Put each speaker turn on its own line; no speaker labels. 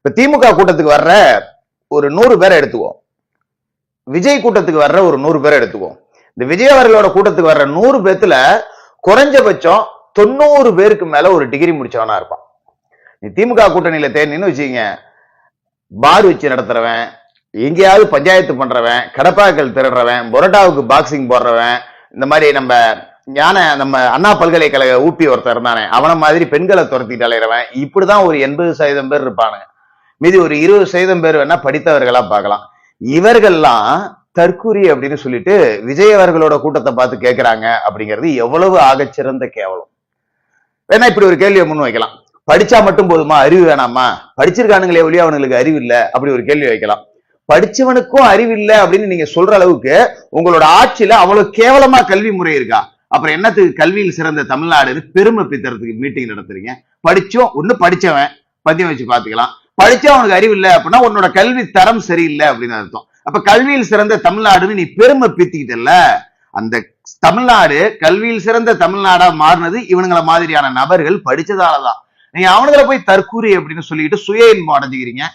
இப்ப திமுக கூட்டத்துக்கு வர்ற ஒரு 100 பேரை எடுத்துக்குவோம், விஜய் கூட்டத்துக்கு வர்ற ஒரு 100 பேரை எடுத்துக்குவோம். இந்த விஜய் அவர்களோட கூட்டத்துக்கு வர்ற 100 பேத்துல குறைஞ்சபட்சம் 90 பேருக்கு மேல ஒரு டிகிரி முடிச்சவனா இருப்பான். நீ திமுக கூட்டணியில தேர்னின்னு வச்சுக்கீங்க, பார் வச்சு நடத்துறவன், எங்கேயாவது பஞ்சாயத்து பண்றவன், கடப்பாக்கள் திருடுறவன், பொரோட்டாவுக்கு பாக்ஸிங் போடுறவன், இந்த மாதிரி நம்ம அண்ணா பல்கலைக்கழக ஊப்பி ஒருத்தர் இருந்தானே அவன மாதிரி பெண்களை துரத்திட்டு அலைகிறவன், இப்படிதான் ஒரு 80% பேர் இருப்பானுங்க. மீதி ஒரு 20% பேர் வேணா படித்தவர்களா பார்க்கலாம். இவர்கள்லாம் தற்கூரி அப்படின்னு சொல்லிட்டு விஜய் அவர்களோட கூட்டத்தை பார்த்து கேட்கிறாங்க அப்படிங்கிறது எவ்வளவு ஆகச்சிறந்த கேவலம். வேணா இப்படி ஒரு கேள்வியை முன் வைக்கலாம், படிச்சா மட்டும் போதுமா, அறிவு வேணாமா, படிச்சிருக்கானுங்களே ஒழிய அவனுங்களுக்கு அறிவு இல்ல அப்படி ஒரு கேள்வி வைக்கலாம். படிச்சவனுக்கும் அறிவு இல்லை அப்படின்னு நீங்க சொல்ற அளவுக்கு உங்களோட ஆட்சியில அவ்வளவு கேவலமா கல்வி முறை இருக்கா? அப்புறம் என்னத்துக்கு கல்வியில் சிறந்த தமிழ்நாடுன்னு பெருமை பித்தறதுக்கு மீட்டிங் நடத்துறீங்க? படிச்சோம் ஒண்ணு, படிச்சவன் பத்தியம் வச்சு பாத்துக்கலாம். படிச்சா அவனுக்கு அறிவு இல்லை அப்படின்னா உன்னோட கல்வி தரம் சரியில்லை அப்படின்னு அர்த்தம். அப்ப கல்வியில் சிறந்த தமிழ்நாடுன்னு நீ பெருமை பீத்திக்கிட்டல, அந்த தமிழ்நாடு கல்வியில் சிறந்த தமிழ்நாடா மாறினது இவனுங்களை மாதிரியான நபர்கள் படிச்சதாலதான். நீங்க அவனுங்களை போய் தற்கூரி அப்படின்னு சொல்லிட்டு சுய இன்பம் அடைஞ்சுக்கிறீங்க.